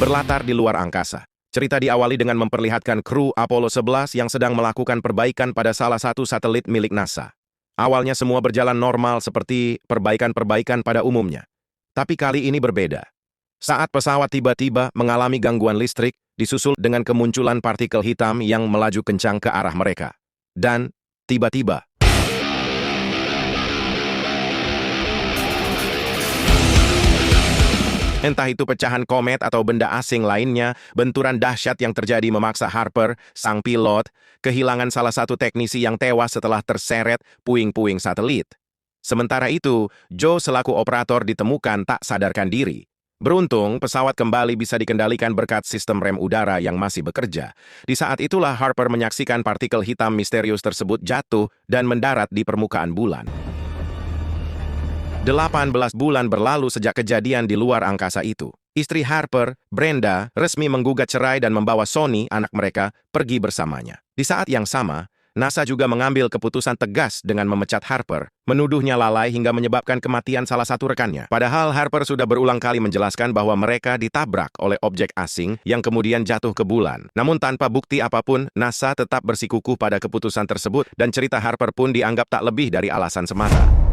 berlatar di luar angkasa. Cerita diawali dengan memperlihatkan kru Apollo 11 yang sedang melakukan perbaikan pada salah satu satelit milik NASA. Awalnya semua berjalan normal seperti perbaikan-perbaikan pada umumnya. Tapi kali ini berbeda. Saat pesawat tiba-tiba mengalami gangguan listrik, disusul dengan kemunculan partikel hitam yang melaju kencang ke arah mereka. Dan tiba-tiba, entah itu pecahan komet atau benda asing lainnya, benturan dahsyat yang terjadi memaksa Harper, sang pilot, kehilangan salah satu teknisi yang tewas setelah terseret puing-puing satelit. Sementara itu, Joe selaku operator ditemukan tak sadarkan diri. Beruntung, pesawat kembali bisa dikendalikan berkat sistem rem udara yang masih bekerja. Di saat itulah Harper menyaksikan partikel hitam misterius tersebut jatuh dan mendarat di permukaan bulan. 18 bulan berlalu sejak kejadian di luar angkasa itu. Istri Harper, Brenda, resmi menggugat cerai dan membawa Sonny, anak mereka, pergi bersamanya. Di saat yang sama, NASA juga mengambil keputusan tegas dengan memecat Harper, menuduhnya lalai hingga menyebabkan kematian salah satu rekannya. Padahal Harper sudah berulang kali menjelaskan bahwa mereka ditabrak oleh objek asing yang kemudian jatuh ke bulan. Namun tanpa bukti apapun, NASA tetap bersikukuh pada keputusan tersebut dan cerita Harper pun dianggap tak lebih dari alasan semata.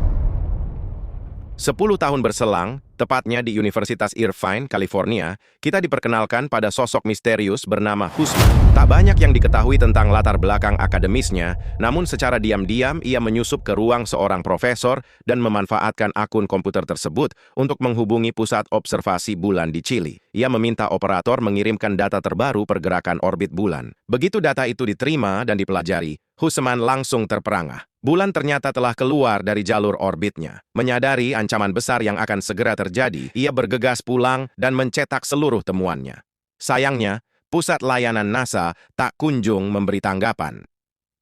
10 tahun berselang, tepatnya di Universitas Irvine, California, kita diperkenalkan pada sosok misterius bernama Hussman. Tak banyak yang diketahui tentang latar belakang akademisnya, namun secara diam-diam ia menyusup ke ruang seorang profesor dan memanfaatkan akun komputer tersebut untuk menghubungi pusat observasi bulan di Chili. Ia meminta operator mengirimkan data terbaru pergerakan orbit bulan. Begitu data itu diterima dan dipelajari, Hussman langsung terperangah. Bulan ternyata telah keluar dari jalur orbitnya. Menyadari ancaman besar yang akan segera terjadi, ia bergegas pulang dan mencetak seluruh temuannya. Sayangnya, pusat layanan NASA tak kunjung memberi tanggapan.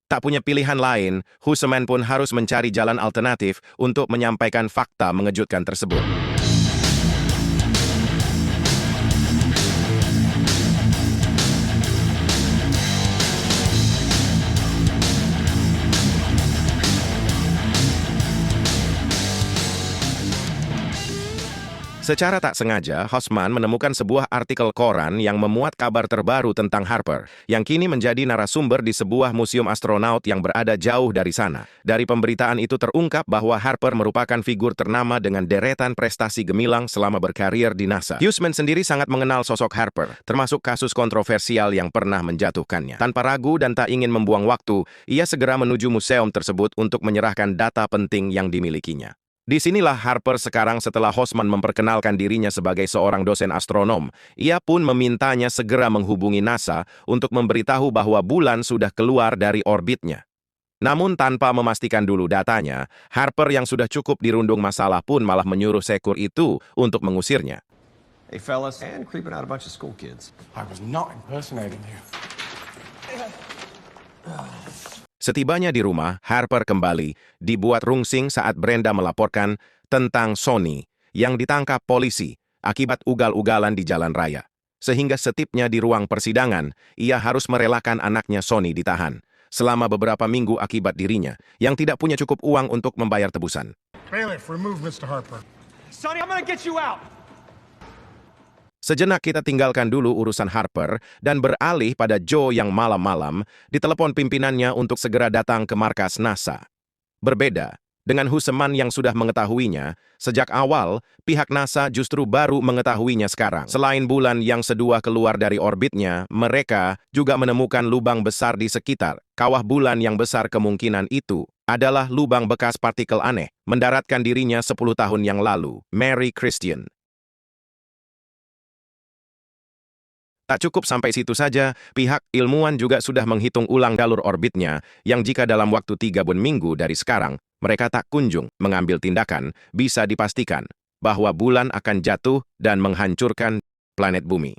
Tak punya pilihan lain, Hussman pun harus mencari jalan alternatif untuk menyampaikan fakta mengejutkan tersebut. Secara tak sengaja, Hussman menemukan sebuah artikel koran yang memuat kabar terbaru tentang Harper, yang kini menjadi narasumber di sebuah museum astronaut yang berada jauh dari sana. Dari pemberitaan itu terungkap bahwa Harper merupakan figur ternama dengan deretan prestasi gemilang selama berkarir di NASA. Hussman sendiri sangat mengenal sosok Harper, termasuk kasus kontroversial yang pernah menjatuhkannya. Tanpa ragu dan tak ingin membuang waktu, ia segera menuju museum tersebut untuk menyerahkan data penting yang dimilikinya. Disinilah Harper sekarang setelah Hussman memperkenalkan dirinya sebagai seorang dosen astronom. Ia pun memintanya segera menghubungi NASA untuk memberitahu bahwa bulan sudah keluar dari orbitnya. Namun tanpa memastikan dulu datanya, Harper yang sudah cukup dirundung masalah pun malah menyuruh sekur itu untuk mengusirnya. Hey fellas, and creeping out a bunch of school kids. I was not impersonating you. Setibanya di rumah, Harper kembali dibuat rungsing saat Brenda melaporkan tentang Sonny yang ditangkap polisi akibat ugal-ugalan di jalan raya. Sehingga setibnya di ruang persidangan, ia harus merelakan anaknya Sonny ditahan selama beberapa minggu akibat dirinya yang tidak punya cukup uang untuk membayar tebusan. Bailiff, remove Mr. Harper. Sonny, I'm gonna get you out! Sejenak kita tinggalkan dulu urusan Harper dan beralih pada Joe yang malam-malam ditelepon pimpinannya untuk segera datang ke markas NASA. Berbeda dengan Hussman yang sudah mengetahuinya, sejak awal pihak NASA justru baru mengetahuinya sekarang. Selain bulan yang sedua keluar dari orbitnya, mereka juga menemukan lubang besar di sekitar. Kawah bulan yang besar kemungkinan itu adalah lubang bekas partikel aneh, mendaratkan dirinya 10 tahun yang lalu. Mary Christian. Tak cukup sampai situ saja, pihak ilmuwan juga sudah menghitung ulang jalur orbitnya, yang jika dalam waktu 3 minggu dari sekarang, mereka tak kunjung mengambil tindakan, bisa dipastikan bahwa bulan akan jatuh dan menghancurkan planet bumi.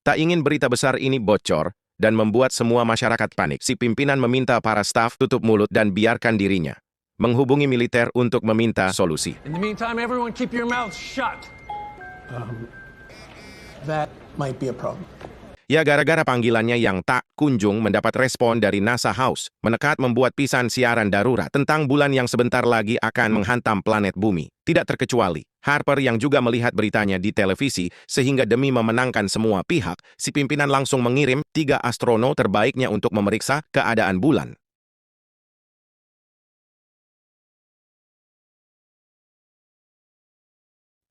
Tak ingin berita besar ini bocor dan membuat semua masyarakat panik, si pimpinan meminta para staf tutup mulut dan biarkan dirinya menghubungi militer untuk meminta solusi. In the meantime, everyone keep your mouths shut. That might be a problem. Ya, gara-gara panggilannya yang tak kunjung mendapat respon dari NASA House, menekat membuat pisan siaran darurat tentang bulan yang sebentar lagi akan menghantam planet bumi. Tidak terkecuali, Harper yang juga melihat beritanya di televisi, sehingga demi memenangkan semua pihak, si pimpinan langsung mengirim 3 astronot terbaiknya untuk memeriksa keadaan bulan.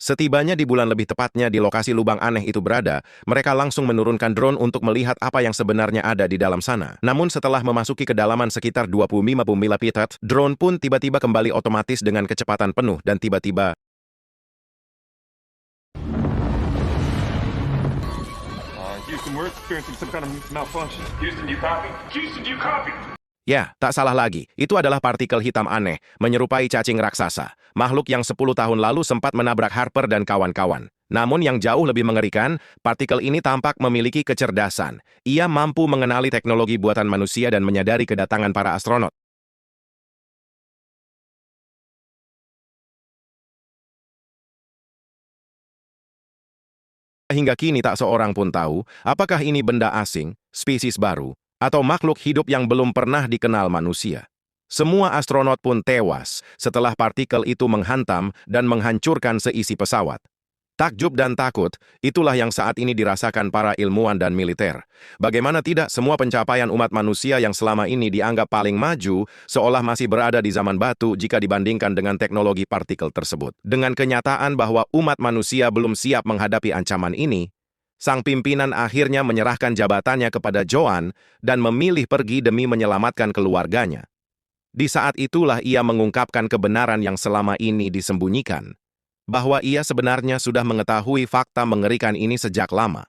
Setibanya di bulan, lebih tepatnya di lokasi lubang aneh itu berada, mereka langsung menurunkan drone untuk melihat apa yang sebenarnya ada di dalam sana. Namun setelah memasuki kedalaman sekitar 25 feet, drone pun tiba-tiba kembali otomatis dengan kecepatan penuh dan tiba-tiba Houston, we're experiencing some kind of malfunction. Houston, you copy? Houston, you copy? ya, tak salah lagi. Itu adalah partikel hitam aneh, menyerupai cacing raksasa. Makhluk yang 10 tahun lalu sempat menabrak Harper dan kawan-kawan. Namun yang jauh lebih mengerikan, partikel ini tampak memiliki kecerdasan. Ia mampu mengenali teknologi buatan manusia dan menyadari kedatangan para astronot. Hingga kini tak seorang pun tahu, apakah ini benda asing, spesies baru, atau makhluk hidup yang belum pernah dikenal manusia. Semua astronot pun tewas setelah partikel itu menghantam dan menghancurkan seisi pesawat. Takjub dan takut, itulah yang saat ini dirasakan para ilmuwan dan militer. Bagaimana tidak, semua pencapaian umat manusia yang selama ini dianggap paling maju, seolah masih berada di zaman batu jika dibandingkan dengan teknologi partikel tersebut. Dengan kenyataan bahwa umat manusia belum siap menghadapi ancaman ini, sang pimpinan akhirnya menyerahkan jabatannya kepada Joan dan memilih pergi demi menyelamatkan keluarganya. Di saat itulah ia mengungkapkan kebenaran yang selama ini disembunyikan, bahwa ia sebenarnya sudah mengetahui fakta mengerikan ini sejak lama.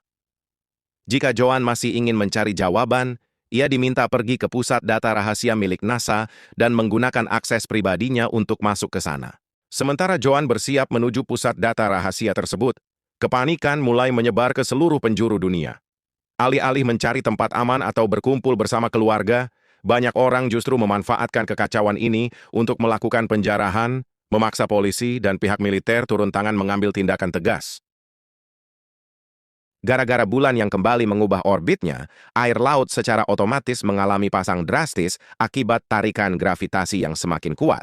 Jika Joan masih ingin mencari jawaban, ia diminta pergi ke pusat data rahasia milik NASA dan menggunakan akses pribadinya untuk masuk ke sana. Sementara Joan bersiap menuju pusat data rahasia tersebut, kepanikan mulai menyebar ke seluruh penjuru dunia. Alih-alih mencari tempat aman atau berkumpul bersama keluarga, banyak orang justru memanfaatkan kekacauan ini untuk melakukan penjarahan, memaksa polisi dan pihak militer turun tangan mengambil tindakan tegas. Gara-gara bulan yang kembali mengubah orbitnya, air laut secara otomatis mengalami pasang drastis akibat tarikan gravitasi yang semakin kuat.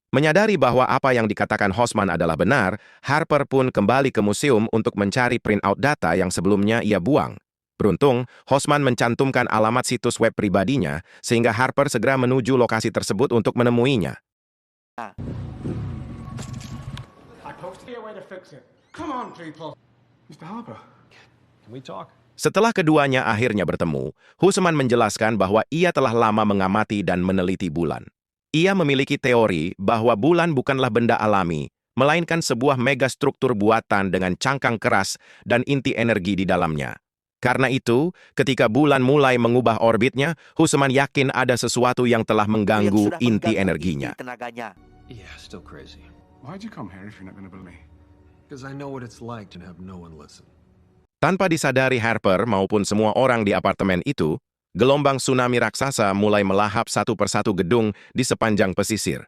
Menyadari bahwa apa yang dikatakan Hosman adalah benar, Harper pun kembali ke museum untuk mencari printout data yang sebelumnya ia buang. Beruntung, Hosman mencantumkan alamat situs web pribadinya, sehingga Harper segera menuju lokasi tersebut untuk menemuinya. I posted a way to fix it. Come on, people. Mr. Harper. Can we talk? Setelah keduanya akhirnya bertemu, Husman menjelaskan bahwa ia telah lama mengamati dan meneliti bulan. Ia memiliki teori bahwa bulan bukanlah benda alami, melainkan sebuah megastruktur buatan dengan cangkang keras dan inti energi di dalamnya. Karena itu, ketika bulan mulai mengubah orbitnya, Husman yakin ada sesuatu yang telah mengganggu inti energinya. Yeah, still crazy. Why'd you come here if you're not going to believe me? Because I know what it's like to have no one listen. Tanpa disadari Harper maupun semua orang di apartemen itu, gelombang tsunami raksasa mulai melahap satu persatu gedung di sepanjang pesisir.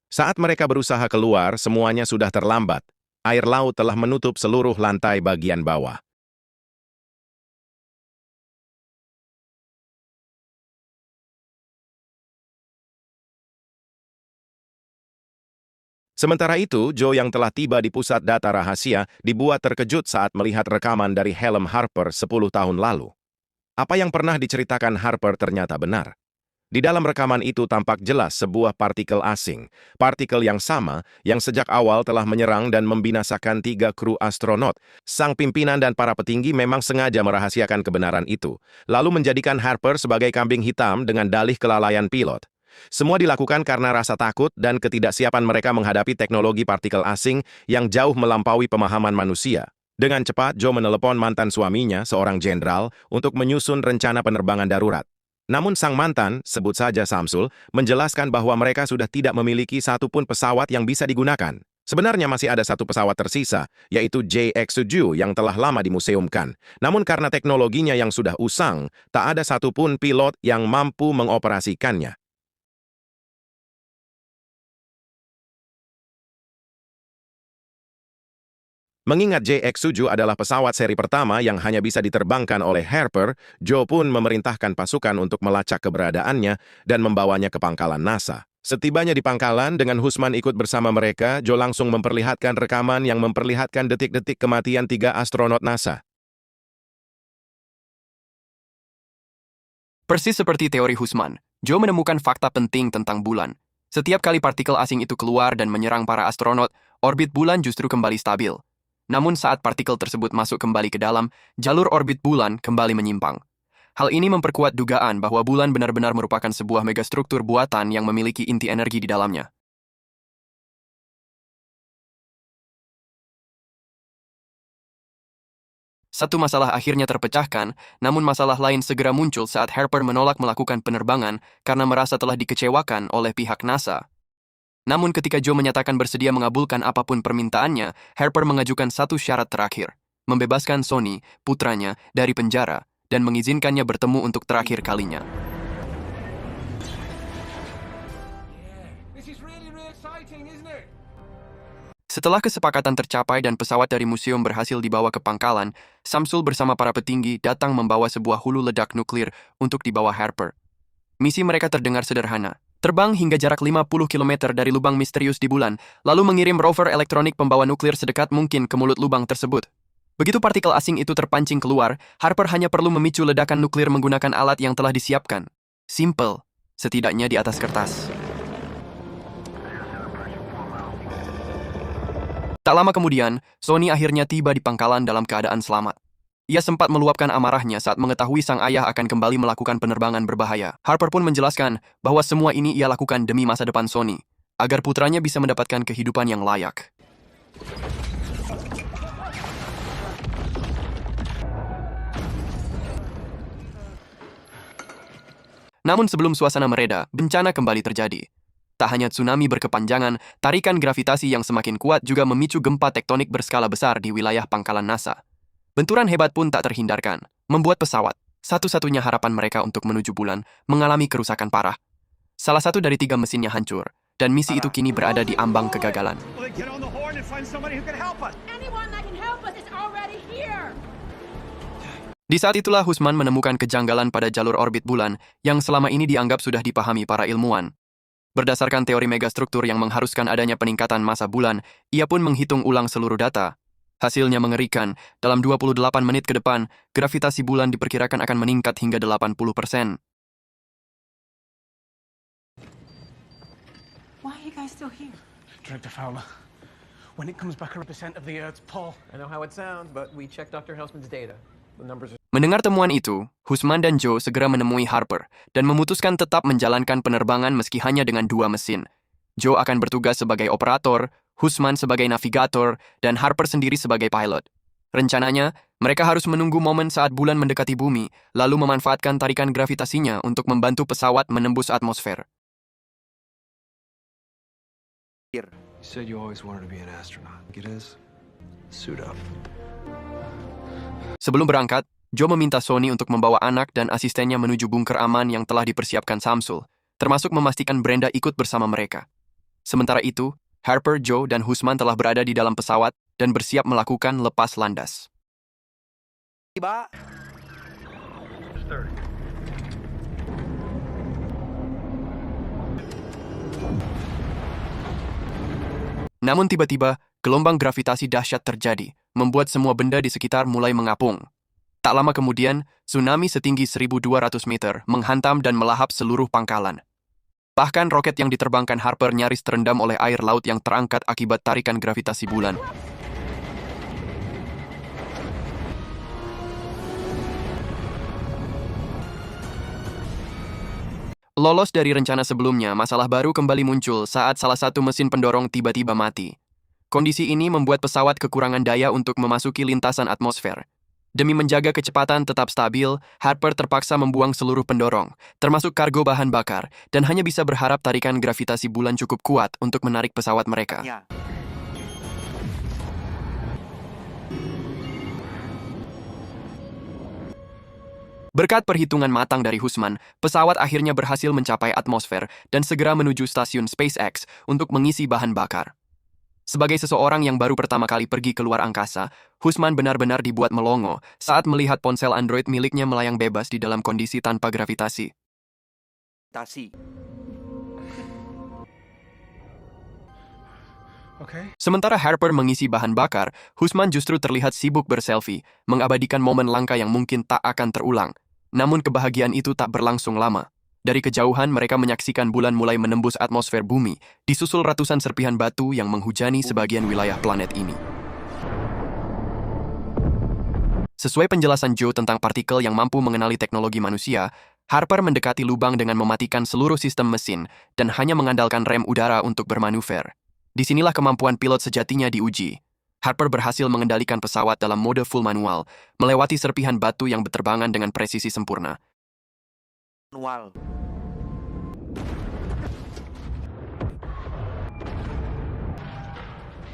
Saat mereka berusaha keluar, semuanya sudah terlambat. Air laut telah menutup seluruh lantai bagian bawah. Sementara itu, Joe yang telah tiba di pusat data rahasia dibuat terkejut saat melihat rekaman dari helm Harper 10 tahun lalu. Apa yang pernah diceritakan Harper ternyata benar. Di dalam rekaman itu tampak jelas sebuah partikel asing, partikel yang sama yang sejak awal telah menyerang dan membinasakan 3 kru astronot. Sang pimpinan dan para petinggi memang sengaja merahasiakan kebenaran itu, lalu menjadikan Harper sebagai kambing hitam dengan dalih kelalaian pilot. Semua dilakukan karena rasa takut dan ketidaksiapan mereka menghadapi teknologi partikel asing yang jauh melampaui pemahaman manusia. Dengan cepat, Joe menelepon mantan suaminya, seorang jenderal, untuk menyusun rencana penerbangan darurat. Namun sang mantan, sebut saja Samsul, menjelaskan bahwa mereka sudah tidak memiliki satupun pesawat yang bisa digunakan. Sebenarnya masih ada satu pesawat tersisa, yaitu JX-7 yang telah lama dimuseumkan. Namun karena teknologinya yang sudah usang, tak ada satupun pilot yang mampu mengoperasikannya. Mengingat JX-7 adalah pesawat seri pertama yang hanya bisa diterbangkan oleh Harper, Joe pun memerintahkan pasukan untuk melacak keberadaannya dan membawanya ke pangkalan NASA. Setibanya di pangkalan dengan Husman ikut bersama mereka, Joe langsung memperlihatkan rekaman yang memperlihatkan detik-detik kematian 3 astronot NASA. Persis seperti teori Husman, Joe menemukan fakta penting tentang bulan. Setiap kali partikel asing itu keluar dan menyerang para astronot, orbit bulan justru kembali stabil. Namun saat partikel tersebut masuk kembali ke dalam, jalur orbit bulan kembali menyimpang. Hal ini memperkuat dugaan bahwa bulan benar-benar merupakan sebuah megastruktur buatan yang memiliki inti energi di dalamnya. Satu masalah akhirnya terpecahkan, namun masalah lain segera muncul saat Harper menolak melakukan penerbangan karena merasa telah dikecewakan oleh pihak NASA. Namun ketika Joe menyatakan bersedia mengabulkan apapun permintaannya, Harper mengajukan satu syarat terakhir, membebaskan Sonny, putranya, dari penjara, dan mengizinkannya bertemu untuk terakhir kalinya. This is really exciting, isn't it? Setelah kesepakatan tercapai dan pesawat dari museum berhasil dibawa ke pangkalan, Samsul bersama para petinggi datang membawa sebuah hulu ledak nuklir untuk dibawa Harper. Misi mereka terdengar sederhana. Terbang hingga jarak 50 km dari lubang misterius di bulan, lalu mengirim rover elektronik pembawa nuklir sedekat mungkin ke mulut lubang tersebut. Begitu partikel asing itu terpancing keluar, Harper hanya perlu memicu ledakan nuklir menggunakan alat yang telah disiapkan. Simple, setidaknya di atas kertas. Tak lama kemudian, Sonny akhirnya tiba di pangkalan dalam keadaan selamat. Ia sempat meluapkan amarahnya saat mengetahui sang ayah akan kembali melakukan penerbangan berbahaya. Harper pun menjelaskan bahwa semua ini ia lakukan demi masa depan Sonny, agar putranya bisa mendapatkan kehidupan yang layak. Namun sebelum suasana mereda, bencana kembali terjadi. Tak hanya tsunami berkepanjangan, tarikan gravitasi yang semakin kuat juga memicu gempa tektonik berskala besar di wilayah pangkalan NASA. Benturan hebat pun tak terhindarkan, membuat pesawat, satu-satunya harapan mereka untuk menuju bulan, mengalami kerusakan parah. Salah satu dari 3 mesinnya hancur, dan misi itu kini berada di ambang kegagalan. Anyone that can help us is already here. Di saat itulah Husman menemukan kejanggalan pada jalur orbit bulan yang selama ini dianggap sudah dipahami para ilmuwan. Berdasarkan teori megastruktur yang mengharuskan adanya peningkatan massa bulan, ia pun menghitung ulang seluruh data. Hasilnya mengerikan, dalam 28 menit ke depan, gravitasi bulan diperkirakan akan meningkat hingga 80%. Why are you guys still here? Director Fowler, when it comes back 100% of the Earth's pull, I know how it sounds, but we checked Dr. Houseman's data. The numbers are... Mendengar temuan itu, Husman dan Joe segera menemui Harper dan memutuskan tetap menjalankan penerbangan meski hanya dengan 2 mesin. Joe akan bertugas sebagai operator, Husman sebagai navigator, dan Harper sendiri sebagai pilot. Rencananya, mereka harus menunggu momen saat bulan mendekati bumi, lalu memanfaatkan tarikan gravitasinya untuk membantu pesawat menembus atmosfer. You said you always wanted to be an astronaut. It is. Suit up. Sebelum berangkat, Joe meminta Sonny untuk membawa anak dan asistennya menuju bunker aman yang telah dipersiapkan Samsul, termasuk memastikan Brenda ikut bersama mereka. Sementara itu, Harper, Joe, dan Husman telah berada di dalam pesawat dan bersiap melakukan lepas landas. Namun tiba-tiba, gelombang gravitasi dahsyat terjadi, membuat semua benda di sekitar mulai mengapung. Tak lama kemudian, tsunami setinggi 1.200 meter menghantam dan melahap seluruh pangkalan. Bahkan roket yang diterbangkan Harper nyaris terendam oleh air laut yang terangkat akibat tarikan gravitasi bulan. Lolos dari rencana sebelumnya, masalah baru kembali muncul saat salah satu mesin pendorong tiba-tiba mati. Kondisi ini membuat pesawat kekurangan daya untuk memasuki lintasan atmosfer. Demi menjaga kecepatan tetap stabil, Harper terpaksa membuang seluruh pendorong, termasuk kargo bahan bakar, dan hanya bisa berharap tarikan gravitasi bulan cukup kuat untuk menarik pesawat mereka. Berkat perhitungan matang dari Husman, pesawat akhirnya berhasil mencapai atmosfer dan segera menuju stasiun SpaceX untuk mengisi bahan bakar. Sebagai seseorang yang baru pertama kali pergi keluar angkasa, Husman benar-benar dibuat melongo saat melihat ponsel Android miliknya melayang bebas di dalam kondisi tanpa gravitasi. okay? Sementara Harper mengisi bahan bakar, Husman justru terlihat sibuk berselfie, mengabadikan momen langka yang mungkin tak akan terulang. Namun kebahagiaan itu tak berlangsung lama. Dari kejauhan mereka menyaksikan bulan mulai menembus atmosfer bumi, disusul ratusan serpihan batu yang menghujani sebagian wilayah planet ini. Sesuai penjelasan Joe tentang partikel yang mampu mengenali teknologi manusia, Harper mendekati lubang dengan mematikan seluruh sistem mesin dan hanya mengandalkan rem udara untuk bermanuver. Disinilah kemampuan pilot sejatinya diuji. Harper berhasil mengendalikan pesawat dalam mode full manual, melewati serpihan batu yang berterbangan dengan presisi sempurna.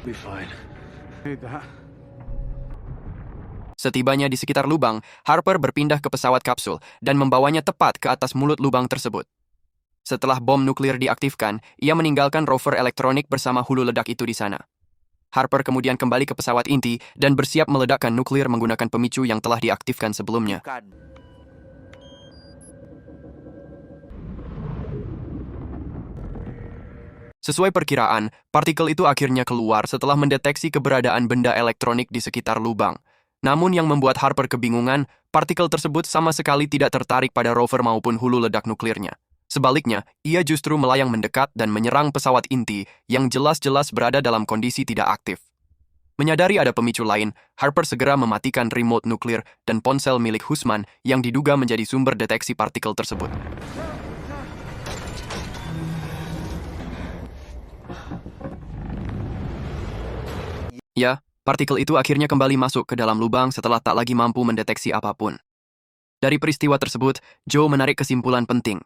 Be fine. Need that. Setibanya di sekitar lubang, Harper berpindah ke pesawat kapsul dan membawanya tepat ke atas mulut lubang tersebut. Setelah bom nuklir diaktifkan, ia meninggalkan rover elektronik bersama hulu ledak itu di sana. Harper kemudian kembali ke pesawat inti dan bersiap meledakkan nuklir menggunakan pemicu yang telah diaktifkan sebelumnya. Sesuai perkiraan, partikel itu akhirnya keluar setelah mendeteksi keberadaan benda elektronik di sekitar lubang. Namun yang membuat Harper kebingungan, partikel tersebut sama sekali tidak tertarik pada rover maupun hulu ledak nuklirnya. Sebaliknya, ia justru melayang mendekat dan menyerang pesawat inti yang jelas-jelas berada dalam kondisi tidak aktif. Menyadari ada pemicu lain, Harper segera mematikan remote nuklir dan ponsel milik Husman yang diduga menjadi sumber deteksi partikel tersebut. Ya, partikel itu akhirnya kembali masuk ke dalam lubang setelah tak lagi mampu mendeteksi apapun. Dari peristiwa tersebut, Joe menarik kesimpulan penting.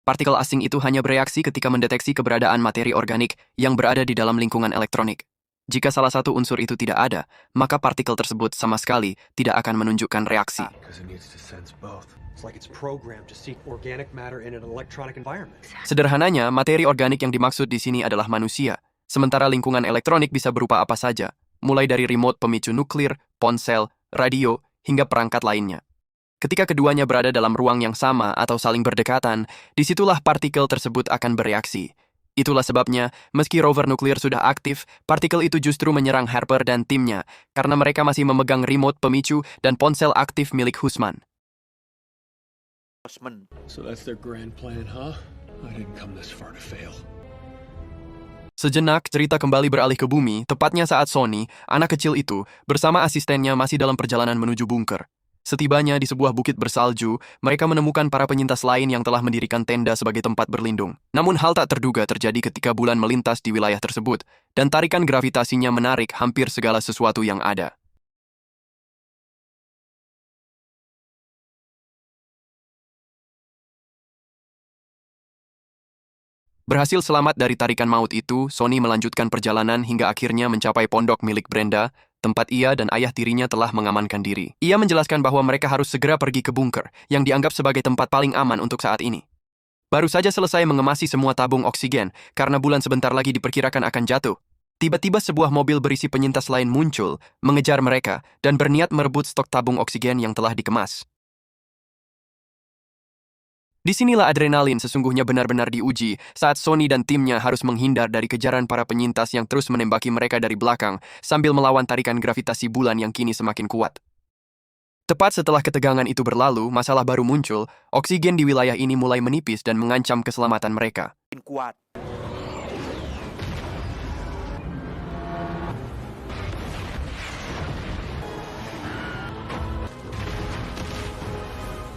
Partikel asing itu hanya bereaksi ketika mendeteksi keberadaan materi organik yang berada di dalam lingkungan elektronik. Jika salah satu unsur itu tidak ada, maka partikel tersebut sama sekali tidak akan menunjukkan reaksi. Because it needs to sense both. It's like it's programmed to seek organic matter in an electronic environment. Sederhananya, materi organik yang dimaksud di sini adalah manusia, sementara lingkungan elektronik bisa berupa apa saja, mulai dari remote pemicu nuklir, ponsel, radio, hingga perangkat lainnya. Ketika keduanya berada dalam ruang yang sama atau saling berdekatan, disitulah partikel tersebut akan bereaksi. Itulah sebabnya, meski rover nuklir sudah aktif, partikel itu justru menyerang Harper dan timnya, karena mereka masih memegang remote pemicu dan ponsel aktif milik Husman. So that's their grand plan, huh? I didn't come this far to fail. Sejenak, cerita kembali beralih ke bumi, tepatnya saat Sonny, anak kecil itu, bersama asistennya masih dalam perjalanan menuju bunker. Setibanya di sebuah bukit bersalju, mereka menemukan para penyintas lain yang telah mendirikan tenda sebagai tempat berlindung. Namun hal tak terduga terjadi ketika bulan melintas di wilayah tersebut, dan tarikan gravitasinya menarik hampir segala sesuatu yang ada. Berhasil selamat dari tarikan maut itu, Sonny melanjutkan perjalanan hingga akhirnya mencapai pondok milik Brenda, tempat ia dan ayah tirinya telah mengamankan diri. Ia menjelaskan bahwa mereka harus segera pergi ke bunker, yang dianggap sebagai tempat paling aman untuk saat ini. Baru saja selesai mengemasi semua tabung oksigen, karena bulan sebentar lagi diperkirakan akan jatuh. Tiba-tiba sebuah mobil berisi penyintas lain muncul, mengejar mereka, dan berniat merebut stok tabung oksigen yang telah dikemas. Disinilah adrenalin sesungguhnya benar-benar diuji saat Sonny dan timnya harus menghindar dari kejaran para penyintas yang terus menembaki mereka dari belakang sambil melawan tarikan gravitasi bulan yang kini semakin kuat. Tepat setelah ketegangan itu berlalu, masalah baru muncul, oksigen di wilayah ini mulai menipis dan mengancam keselamatan mereka.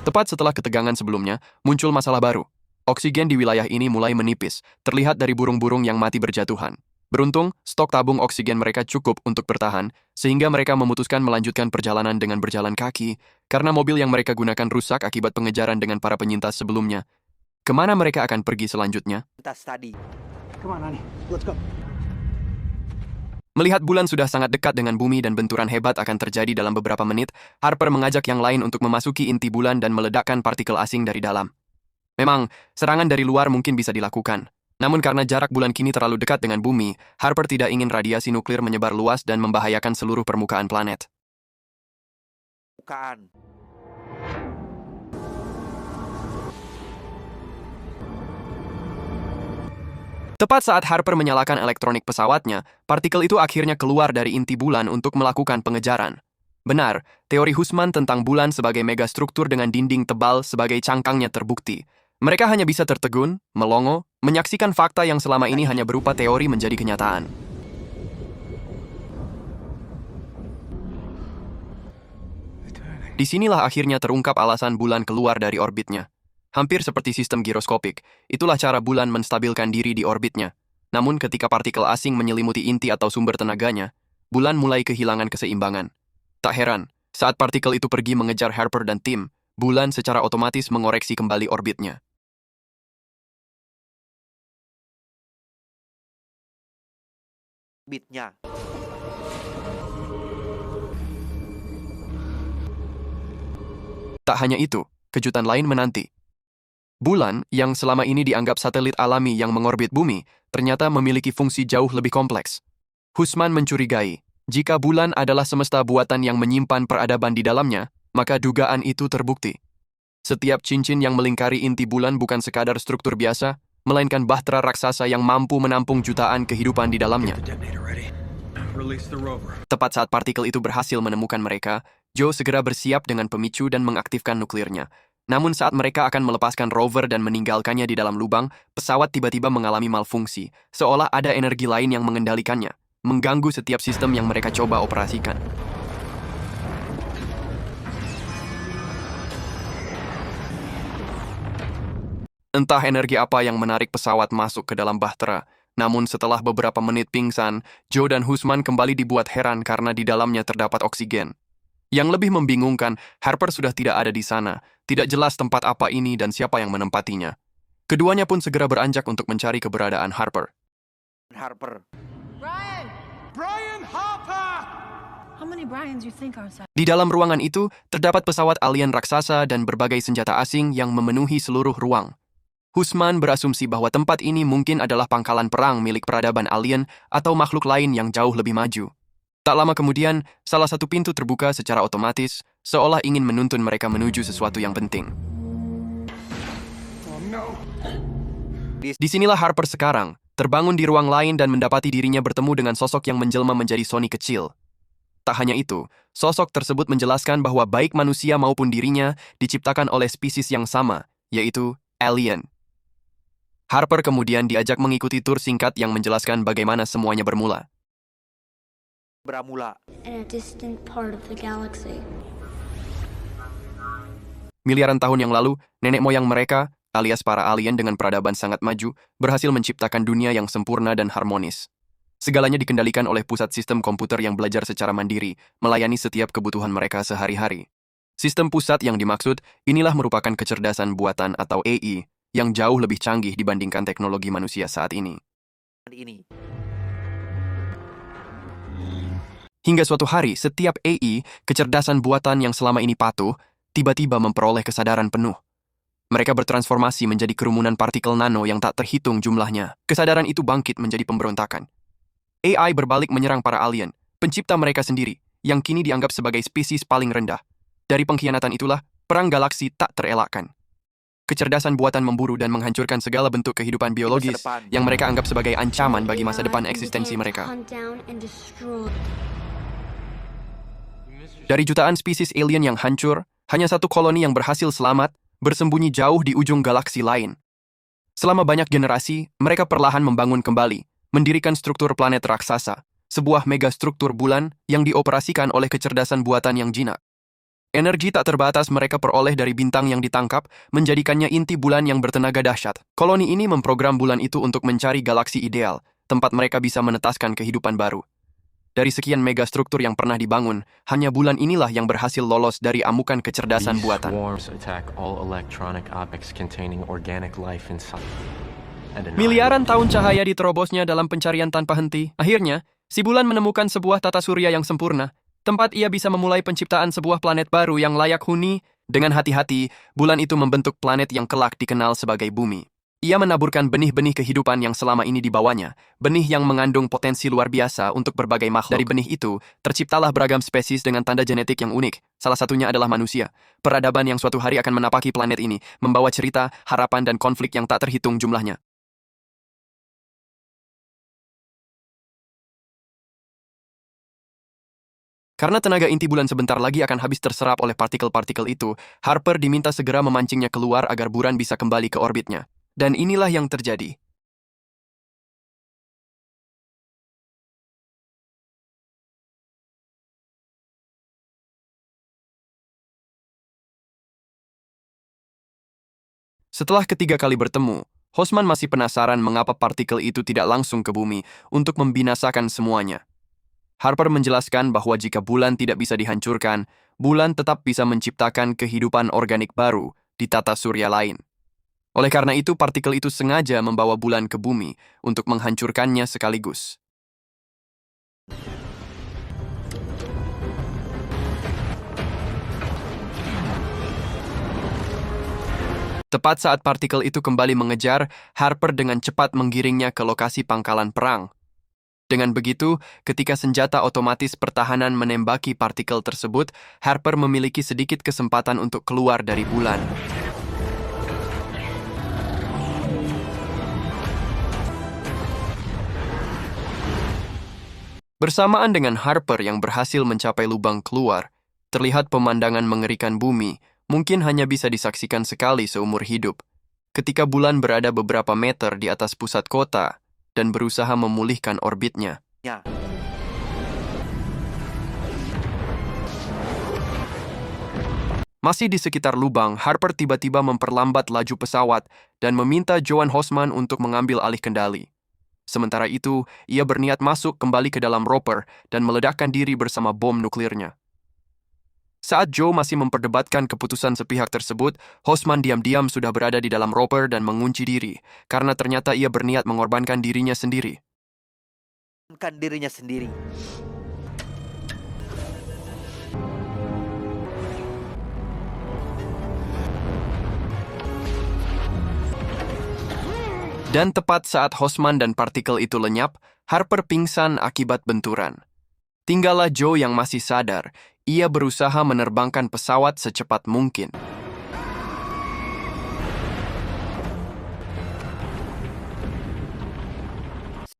Tepat setelah ketegangan sebelumnya, muncul masalah baru. Oksigen di wilayah ini mulai menipis, terlihat dari burung-burung yang mati berjatuhan. Beruntung, stok tabung oksigen mereka cukup untuk bertahan, sehingga mereka memutuskan melanjutkan perjalanan dengan berjalan kaki, karena mobil yang mereka gunakan rusak akibat pengejaran dengan para penyintas sebelumnya. Kemana mereka akan pergi selanjutnya? Come on, honey. Let's go. Melihat bulan sudah sangat dekat dengan bumi dan benturan hebat akan terjadi dalam beberapa menit, Harper mengajak yang lain untuk memasuki inti bulan dan meledakkan partikel asing dari dalam. Memang, serangan dari luar mungkin bisa dilakukan. Namun karena jarak bulan kini terlalu dekat dengan bumi, Harper tidak ingin radiasi nuklir menyebar luas dan membahayakan seluruh permukaan planet. Tepat saat Harper menyalakan elektronik pesawatnya, partikel itu akhirnya keluar dari inti bulan untuk melakukan pengejaran. Benar, teori Husman tentang bulan sebagai megastruktur dengan dinding tebal sebagai cangkangnya terbukti. Mereka hanya bisa tertegun, melongo, menyaksikan fakta yang selama ini hanya berupa teori menjadi kenyataan. Disinilah akhirnya terungkap alasan bulan keluar dari orbitnya. Hampir seperti sistem giroskopik, itulah cara bulan menstabilkan diri di orbitnya. Namun ketika partikel asing menyelimuti inti atau sumber tenaganya, bulan mulai kehilangan keseimbangan. Tak heran, saat partikel itu pergi mengejar Harper dan tim, bulan secara otomatis mengoreksi kembali orbitnya. Bitnya. Tak hanya itu, kejutan lain menanti. Bulan, yang selama ini dianggap satelit alami yang mengorbit bumi, ternyata memiliki fungsi jauh lebih kompleks. Husman mencurigai, jika bulan adalah semesta buatan yang menyimpan peradaban di dalamnya, maka dugaan itu terbukti. Setiap cincin yang melingkari inti bulan bukan sekadar struktur biasa, melainkan bahtera raksasa yang mampu menampung jutaan kehidupan di dalamnya. Tepat saat partikel itu berhasil menemukan mereka, Joe segera bersiap dengan pemicu dan mengaktifkan nuklirnya. Namun saat mereka akan melepaskan rover dan meninggalkannya di dalam lubang, pesawat tiba-tiba mengalami malfungsi, seolah ada energi lain yang mengendalikannya, mengganggu setiap sistem yang mereka coba operasikan. Entah energi apa yang menarik pesawat masuk ke dalam bahtera, namun setelah beberapa menit pingsan, Joe dan Husman kembali dibuat heran karena di dalamnya terdapat oksigen. Yang lebih membingungkan, Harper sudah tidak ada di sana. Tidak jelas tempat apa ini dan siapa yang menempatinya. Keduanya pun segera beranjak untuk mencari keberadaan Harper. Brian! Brian Harper! How many Brians you think are inside? Di dalam ruangan itu, terdapat pesawat alien raksasa dan berbagai senjata asing yang memenuhi seluruh ruang. Husman berasumsi bahwa tempat ini mungkin adalah pangkalan perang milik peradaban alien atau makhluk lain yang jauh lebih maju. Tak lama kemudian, salah satu pintu terbuka secara otomatis, seolah ingin menuntun mereka menuju sesuatu yang penting. Disinilah Harper sekarang, terbangun di ruang lain dan mendapati dirinya bertemu dengan sosok yang menjelma menjadi Sony kecil. Tak hanya itu, sosok tersebut menjelaskan bahwa baik manusia maupun dirinya diciptakan oleh spesies yang sama, yaitu alien. Harper kemudian diajak mengikuti tur singkat yang menjelaskan bagaimana semuanya bermula. In a distant part of the galaxy. Miliaran tahun yang lalu, nenek moyang mereka, alias para alien dengan peradaban sangat maju, berhasil menciptakan dunia yang sempurna dan harmonis. Segalanya dikendalikan oleh pusat sistem komputer yang belajar secara mandiri, melayani setiap kebutuhan mereka sehari-hari. Sistem pusat yang dimaksud, inilah merupakan kecerdasan buatan atau AI, yang jauh lebih canggih dibandingkan teknologi manusia saat ini. Hingga suatu hari, setiap AI, kecerdasan buatan yang selama ini patuh, tiba-tiba memperoleh kesadaran penuh. Mereka bertransformasi menjadi kerumunan partikel nano yang tak terhitung jumlahnya. Kesadaran itu bangkit menjadi pemberontakan. AI berbalik menyerang para alien, pencipta mereka sendiri, yang kini dianggap sebagai spesies paling rendah. Dari pengkhianatan itulah, perang galaksi tak terelakkan. Kecerdasan buatan memburu dan menghancurkan segala bentuk kehidupan biologis yang mereka anggap sebagai ancaman bagi masa depan eksistensi mereka. Dari jutaan spesies alien yang hancur, hanya satu koloni yang berhasil selamat, bersembunyi jauh di ujung galaksi lain. Selama banyak generasi, mereka perlahan membangun kembali, mendirikan struktur planet raksasa, sebuah megastruktur bulan yang dioperasikan oleh kecerdasan buatan yang jinak. Energi tak terbatas mereka peroleh dari bintang yang ditangkap, menjadikannya inti bulan yang bertenaga dahsyat. Koloni ini memprogram bulan itu untuk mencari galaksi ideal, tempat mereka bisa menetaskan kehidupan baru. Dari sekian megastruktur yang pernah dibangun, hanya bulan inilah yang berhasil lolos dari amukan kecerdasan buatan. Miliaran tahun cahaya diterobosnya dalam pencarian tanpa henti. Akhirnya, si bulan menemukan sebuah tata surya yang sempurna, tempat ia bisa memulai penciptaan sebuah planet baru yang layak huni. Dengan hati-hati, bulan itu membentuk planet yang kelak dikenal sebagai bumi. Ia menaburkan benih-benih kehidupan yang selama ini dibawanya, benih yang mengandung potensi luar biasa untuk berbagai makhluk. Dari benih itu, terciptalah beragam spesies dengan tanda genetik yang unik. Salah satunya adalah manusia, peradaban yang suatu hari akan menapaki planet ini, membawa cerita, harapan dan konflik yang tak terhitung jumlahnya. Karena tenaga inti bulan sebentar lagi akan habis terserap oleh partikel-partikel itu, Harper diminta segera memancingnya keluar agar bulan bisa kembali ke orbitnya. Dan inilah yang terjadi. Setelah ketiga kali bertemu, Hosman masih penasaran mengapa partikel itu tidak langsung ke bumi untuk membinasakan semuanya. Harper menjelaskan bahwa jika bulan tidak bisa dihancurkan, bulan tetap bisa menciptakan kehidupan organik baru di tata surya lain. Oleh karena itu, partikel itu sengaja membawa bulan ke bumi untuk menghancurkannya sekaligus. Tepat saat partikel itu kembali mengejar, Harper dengan cepat menggiringnya ke lokasi pangkalan perang. Dengan begitu, ketika senjata otomatis pertahanan menembaki partikel tersebut, Harper memiliki sedikit kesempatan untuk keluar dari bulan. Bersamaan dengan Harper yang berhasil mencapai lubang keluar, terlihat pemandangan mengerikan bumi, mungkin hanya bisa disaksikan sekali seumur hidup. Ketika bulan berada beberapa meter di atas pusat kota, dan berusaha memulihkan orbitnya. Masih di sekitar lubang, Harper tiba-tiba memperlambat laju pesawat dan meminta Joan Hosman untuk mengambil alih kendali. Sementara itu, ia berniat masuk kembali ke dalam roper dan meledakkan diri bersama bom nuklirnya. Saat Joe masih memperdebatkan keputusan sepihak tersebut, Hosman diam-diam sudah berada di dalam roper dan mengunci diri, karena ternyata ia berniat mengorbankan dirinya sendiri. Dan tepat saat Hosman dan partikel itu lenyap, Harper pingsan akibat benturan. Tinggallah Joe yang masih sadar. Ia berusaha menerbangkan pesawat secepat mungkin.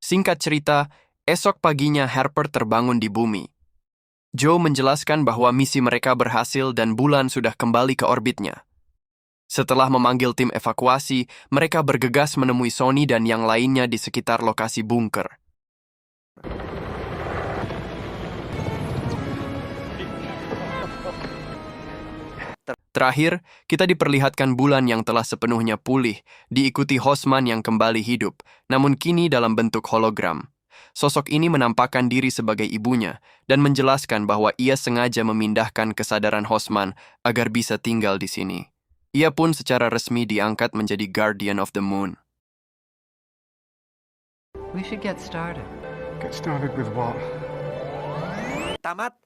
Singkat cerita, esok paginya Harper terbangun di bumi. Joe menjelaskan bahwa misi mereka berhasil dan bulan sudah kembali ke orbitnya. Setelah memanggil tim evakuasi, mereka bergegas menemui Sonny dan yang lainnya di sekitar lokasi bunker. Terakhir, kita diperlihatkan bulan yang telah sepenuhnya pulih, diikuti Hosman yang kembali hidup, namun kini dalam bentuk hologram. Sosok ini menampakkan diri sebagai ibunya dan menjelaskan bahwa ia sengaja memindahkan kesadaran Hosman agar bisa tinggal di sini. Ia pun secara resmi diangkat menjadi Guardian of the Moon. We should get started. Get started with what? Tamat.